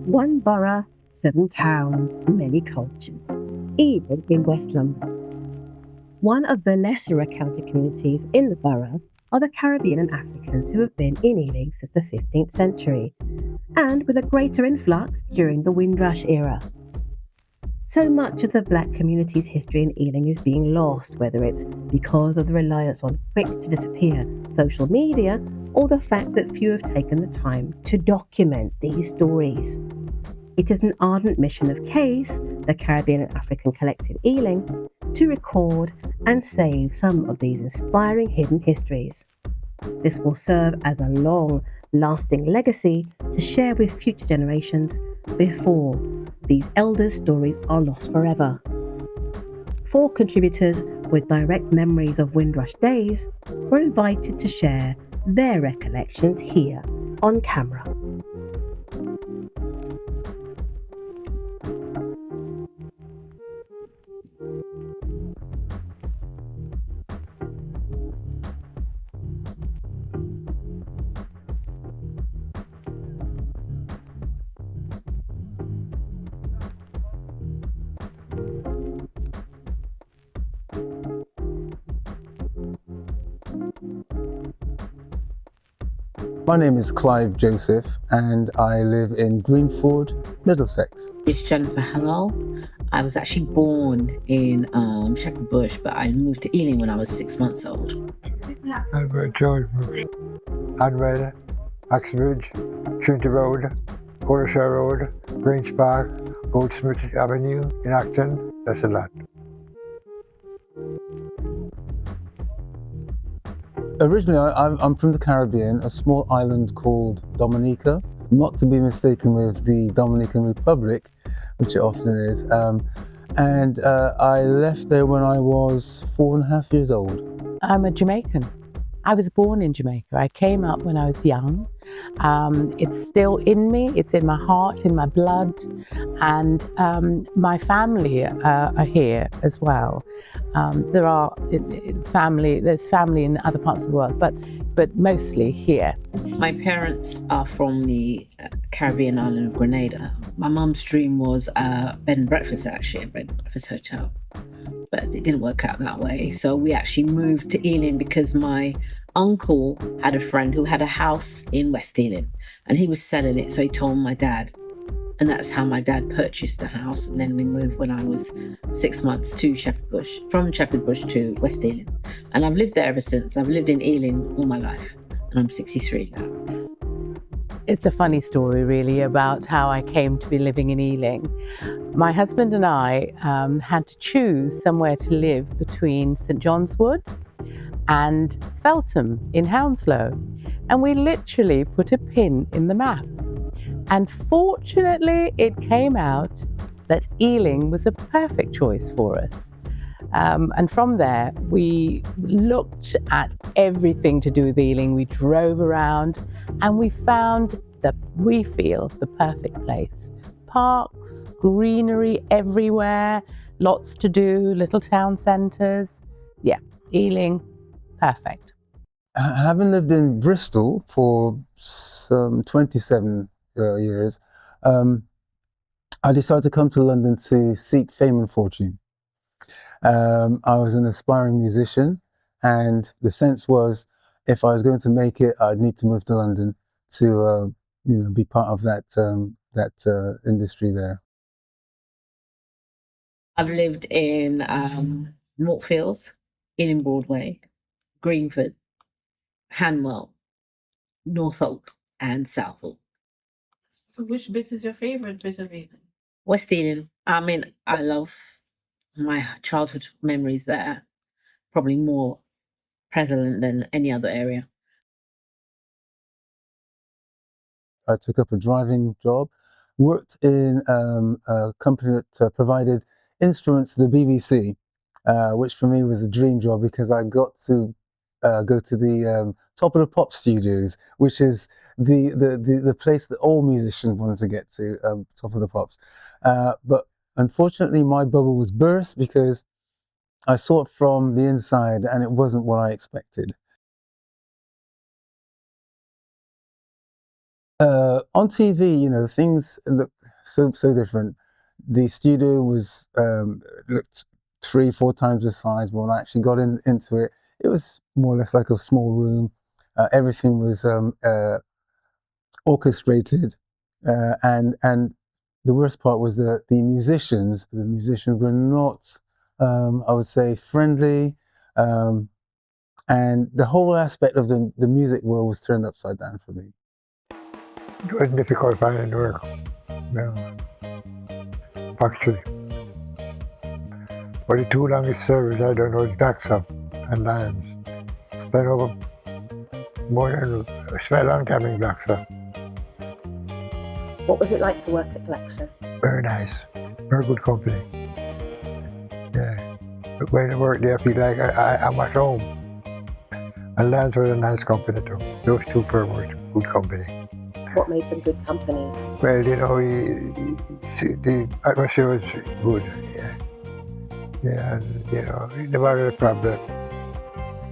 One borough, 7 towns, many cultures. Ealing in West London. One of the lesser recounted communities in the borough are the Caribbean and Africans who have been in Ealing since the 15th century, and with a greater influx during the Windrush era. So much of the black community's history in Ealing is being lost, whether it's because of the reliance on quick-to-disappear social media or the fact that few have taken the time to document these stories. It is an ardent mission of CACE, the Caribbean and African Collective Ealing, to record and save some of these inspiring hidden histories. This will serve as a long-lasting legacy to share with future generations before these elders' stories are lost forever. 4 contributors with direct memories of Windrush days were invited to share their recollections here on camera. My name is Clive Joseph and I live in Greenford, Middlesex. It's Jennifer Hallal. I was actually born in Shepherd Bush, but I moved to Ealing when I was 6 months old. I'm George Brooks. Hanwell, Axbridge, Trinity Road, Portershire Road, Grange Park, Goldsmith Avenue in Acton. That's a lot. Originally, I'm from the Caribbean, a small island called Dominica, not to be mistaken with the Dominican Republic, which it often is. I left there when I was 4.5 years old. I'm a Jamaican. I was born in Jamaica. I came up when I was young. It's still in me, it's in my heart, in my blood, and my family are here as well. There's family in other parts of the world, but mostly here. My parents are from the Caribbean island of Grenada. My mum's dream was a bed and breakfast, actually, a bed and breakfast hotel. But it didn't work out that way. So we actually moved to Ealing because my uncle had a friend who had a house in West Ealing and he was selling it. So he told my dad, and that's how my dad purchased the house. And then we moved when I was 6 months to Shepherd Bush, from Shepherd Bush to West Ealing. And I've lived there ever since. I've lived in Ealing all my life and I'm 63 now. It's a funny story, really, about how I came to be living in Ealing. My husband and I had to choose somewhere to live between St John's Wood and Feltham in Hounslow. And we literally put a pin in the map. And fortunately, it came out that Ealing was a perfect choice for us. And from there, we looked at everything to do with Ealing. We drove around and we found that we feel the perfect place. Parks, greenery everywhere, lots to do, little town centres. Yeah, Ealing, perfect. Having lived in Bristol for some 27 years, I decided to come to London to seek fame and fortune. I was an aspiring musician, and the sense was, if I was going to make it, I'd need to move to London to, be part of that industry there. I've lived in Northfields, Ealing Broadway, Greenford, Hanwell, Northolt, and Southall. So which bit is your favourite bit of Ealing? West Ealing. I mean, I love my childhood memories there. Probably more prevalent than any other area. I took up a driving job, worked in a company that provided instruments to the BBC, which for me was a dream job because I got to go to the Top of the Pop studios, which is the place that all musicians wanted to get to, Top of the Pops. But unfortunately, my bubble was burst because I saw it from the inside and it wasn't what I expected. On TV, you know, things looked so different. The studio was looked 3-4 times the size. When I actually got into it, it was more or less like a small room. Everything was orchestrated, and the worst part was the musicians. The musicians were not, I would say, friendly, and the whole aspect of the music world was turned upside down for me. It was difficult finding work. No. Factory. But the two longest services I don't know is Daxa and Lions. Spent a long time in Daxa. What was it like to work at Alexa? Very nice. Very good company. Yeah. But when I work there, I feel like I'm at home. And Lions was a nice company too. Those two firms were good company. What made them good companies? Well, you know, the atmosphere was good. Yeah, and you know, never had a problem.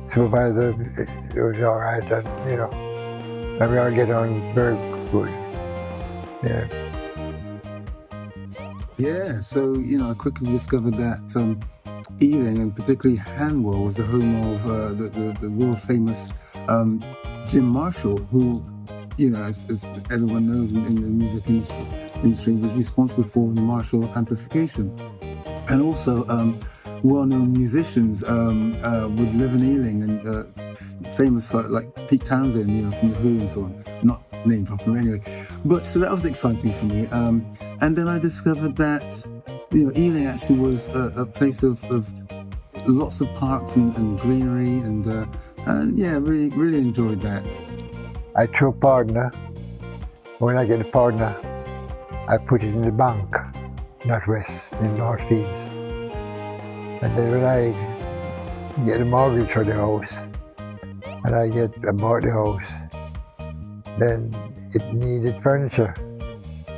Supervisor, it was all right, and you know, and we all get on very good. Yeah. Yeah, so, you know, I quickly discovered that Ealing, and particularly Hanwell, was the home of the world famous Jim Marshall, who, you know, as everyone knows in the music industry, was responsible for the Marshall amplification. And also, well-known musicians would live in Ealing, and famous like Pete Townsend, you know, from The Who and so on. Not named properly anyway. But so that was exciting for me. And then I discovered that, you know, Ealing actually was a place of lots of parks and greenery, and yeah, really enjoyed that. I threw a partner. When I get a partner, I put it in the bank, not West, in Northfields. And then when I get a mortgage for the house, and I bought the house, then it needed furniture.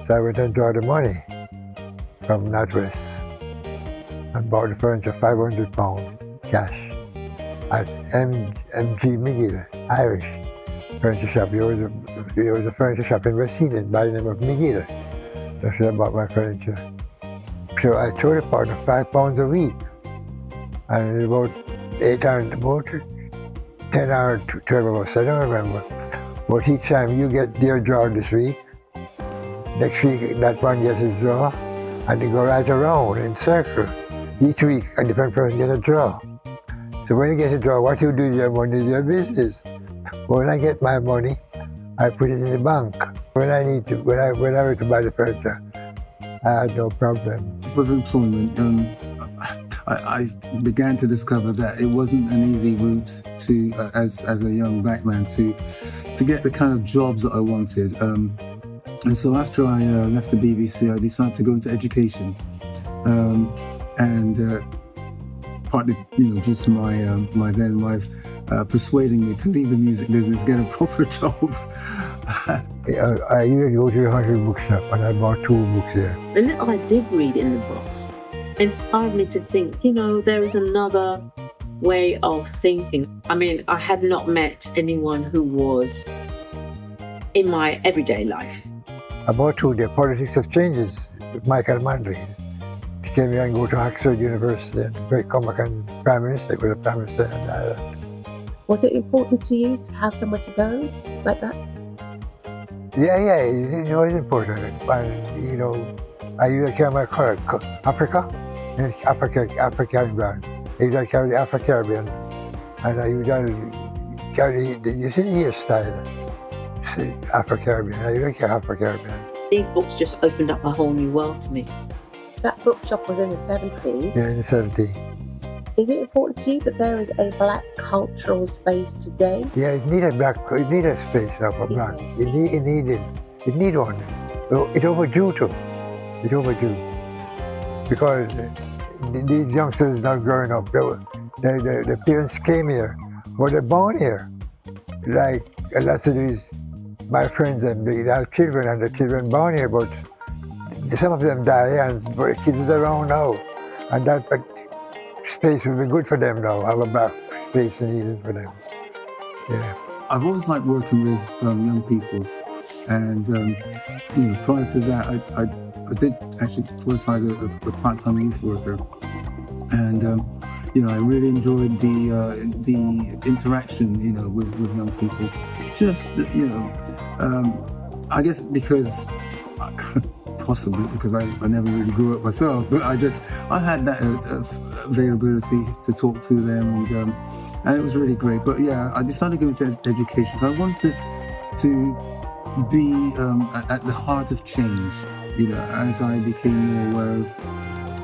So I went and draw the money from NatWest and bought the furniture, £500 cash at MG McGill, Irish furniture shop. There was a furniture shop in West Ealing by the name of McGill. That's where I bought my furniture. So I told the partner £5 a week, and about 10 or 12 of us, I don't remember. But each time you get your draw this week, next week that one gets a draw, and they go right around in circle. Each week a different person gets a draw. So when you get a draw, what you do with your money is your business. When I get my money, I put it in the bank. When I went to buy the furniture, I had no problem. With employment, I began to discover that it wasn't an easy route to, as a young black man, to get the kind of jobs that I wanted. And so after I left the BBC, I decided to go into education, and partly, you know, due to my then wife persuading me to leave the music business, get a proper job. I usually go to the 100 bookshop, and I bought 2 books there. The little I did read in the books inspired me to think, you know, there is another way of thinking. I mean, I had not met anyone who was in my everyday life. I bought 2 there, Politics of Changes, with Michael Manley. He came here and go to Oxford University and come back and Prime Minister, he was a Prime Minister in Ireland. Was it important to you to have somewhere to go like that? Yeah, you know, it's important. And, you know, I used to carry my card, Africa, and it's African. I used to carry the Afro-Caribbean, and I used to carry you see the hairstyle, Afro-Caribbean. I used to carry Afro-Caribbean. These books just opened up a whole new world to me. So that bookshop was in the 70s. Yeah, in the 70s. Is it important to you that there is a black cultural space today? Yeah, it needed space now for black. It need one. It overdue too. It overdue. Because these youngsters not growing up, the parents came here, but they're born here. Like lots of these, my friends, and they have children, and the children born here, but some of them die, and the kids are around now. And that space would be good for them now, have a black space in Ealing for them. Yeah. I've always liked working with young people, And prior to that, I did actually qualify as a part-time youth worker, and I really enjoyed the interaction, with young people. Just I guess because possibly because I never really grew up myself, but I had that availability to talk to them, and it was really great. But yeah, I decided to go into education. I wanted to be at the heart of change, as I became more aware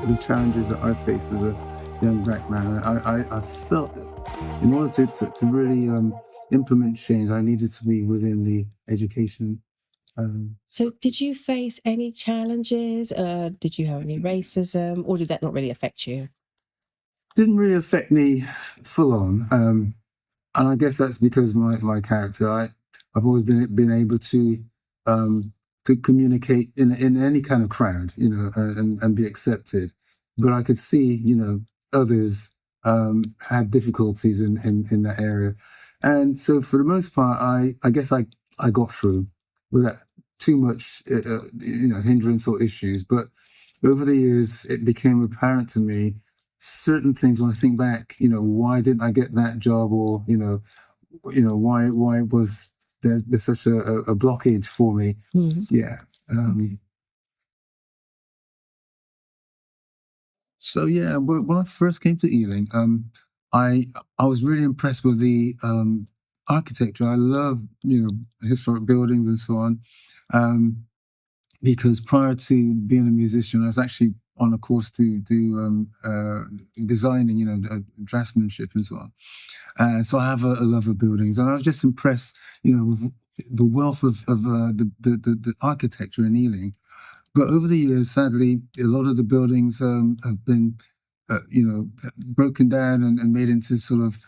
of the challenges that I faced as a young black man. I felt that in order to really implement change, I needed to be within the education. So, did you face any challenges? Did you have any racism, or did that not really affect you? Didn't really affect me full on, and I guess that's because my character. I've always been able to communicate in any kind of crowd, and be accepted. But I could see, others had difficulties in that area, and so for the most part, I guess I got through without too much, hindrance or issues. But over the years, it became apparent to me certain things when I think back. Why didn't I get that job, or why was there's such a blockage for me? Yeah. So yeah, when I first came to Ealing, I was really impressed with the architecture. I love historic buildings and so on, because prior to being a musician, I was actually on a course to do designing, draftsmanship and so on. So I have a love of buildings, and I was just impressed, with the wealth of the architecture in Ealing. But over the years, sadly, a lot of the buildings have been, broken down and made into sort of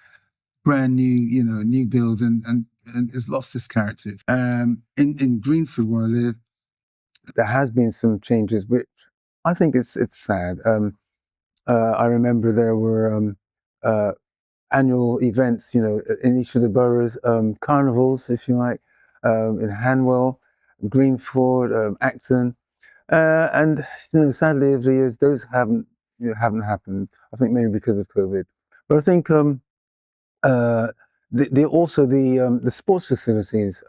brand new, new builds, and it's lost its character. In Greenfield, where I live, there has been some changes, which I think it's sad. I remember there were annual events, in each of the boroughs, carnivals, if you like, in Hanwell, Greenford, Acton. And sadly, over the years, those haven't happened. I think maybe because of COVID. But I think the sports facilities,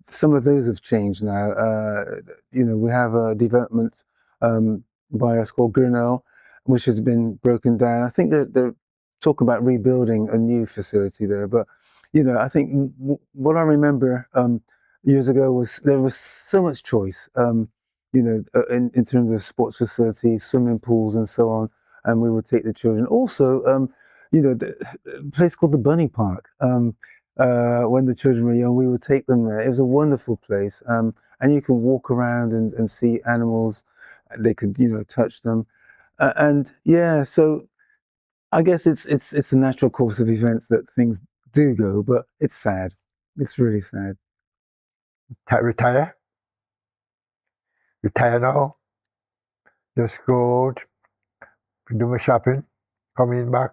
some of those have changed now. We have a development by us called Grinnell, which has been broken down. I think they're talking about rebuilding a new facility there. But I think what I remember years ago was there was so much choice. In terms of sports facilities, swimming pools, and so on, and we would take the children. Also, the place called the Bunny Park. When the children were young, we would take them there. It was a wonderful place, and you can walk around and see animals. They could, touch them, and yeah. So I guess it's a natural course of events that things do go, but it's sad. It's really sad. Retire now. Just go out, do my shopping, come in back,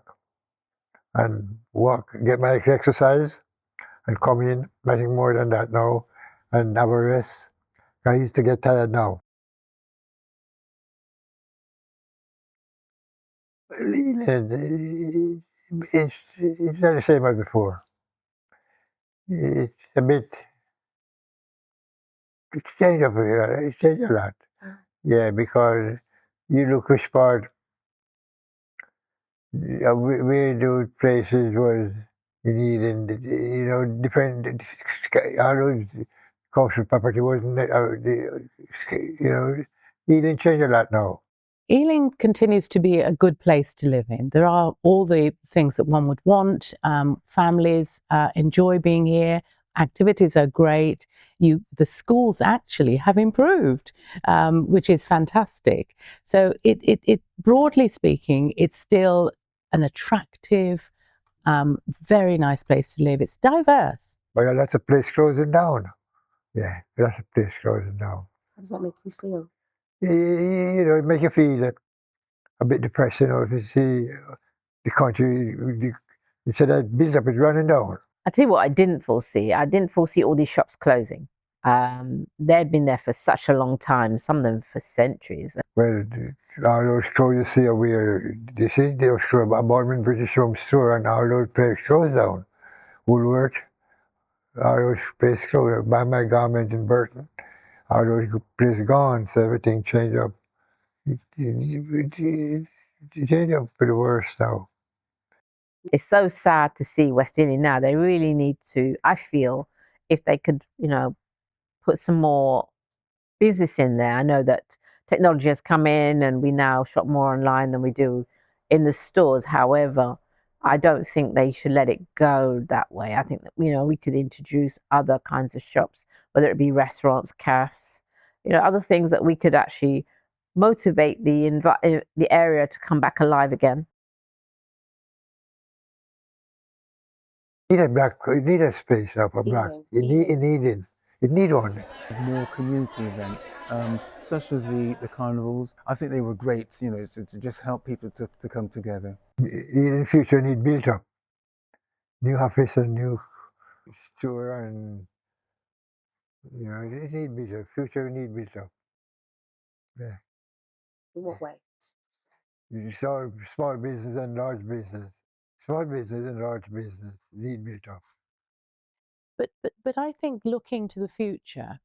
and walk, get my exercise, and come in. Nothing more than that now, and have a rest. I used to get tired now. It's not the same as before. It's a bit. It's changed up here. It's changed a lot. Yeah, because you look which part. We do places was in Ealing, different. All those council property wasn't. Ealing changed a lot now. Ealing continues to be a good place to live in. There are all the things that one would want. Families enjoy being here. Activities are great. The schools actually have improved, which is fantastic. So it broadly speaking, it's still an attractive, very nice place to live. It's diverse. But lots of places closing down. Yeah, lots of places closing down. How does that make you feel? It makes you feel a bit depressed, if you see the country, instead of build up, it's running down. I tell you what, I didn't foresee all these shops closing. They'd been there for such a long time, some of them for centuries. Well, all those stores you see over you see those stores, Bodmin British Home Store, and all those places closed down. Woolworth, all those places closed. Buy My Garment in Burton, all those places gone, so everything changed up. It changed up for the worse now. It's so sad to see West Ealing now. They really need to, I feel, if they could, put some more business in there. I know that technology has come in and we now shop more online than we do in the stores. However, I don't think they should let it go that way. I think that, we could introduce other kinds of shops, whether it be restaurants, cafes, other things that we could actually motivate the area to come back alive again. You need a space now for black. You need one. More community events, such as the carnivals. I think they were great, to just help people to come together. In the future need built up. New office and new store, and it need built up. Future need built up. Yeah. In what way? You saw small business and large business. Small business and large business need built up. But I think looking to the future,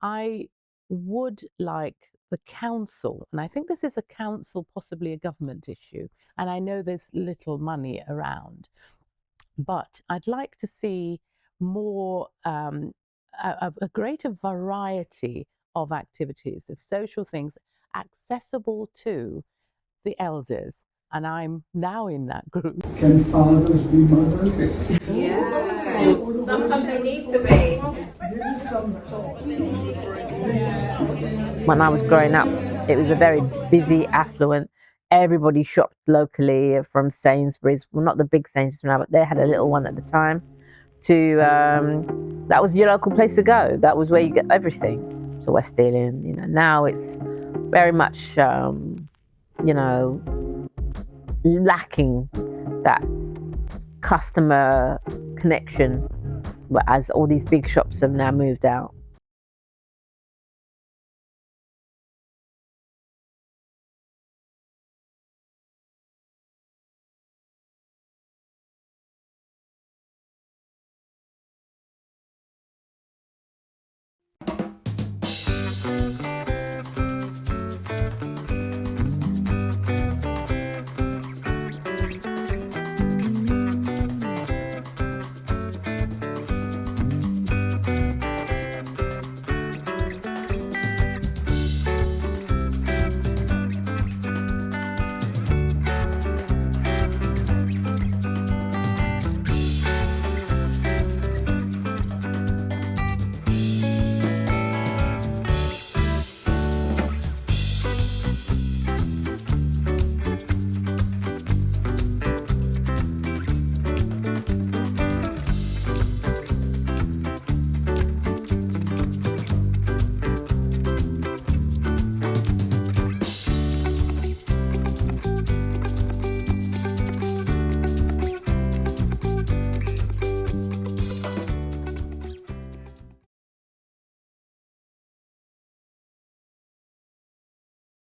I would like the council, and I think this is a council, possibly a government issue, and I know there's little money around, but I'd like to see more, a greater variety of activities, of social things accessible to the elders. And I'm now in that group. Can fathers be mothers? Yeah. Sometimes they need to be. When I was growing up, it was a very busy, affluent. Everybody shopped locally from Sainsbury's. Well, not the big Sainsbury's now, but they had a little one at the time. That was your local place to go. That was where you get everything. So West Ealing, now it's very much, lacking that customer connection, as all these big shops have now moved out.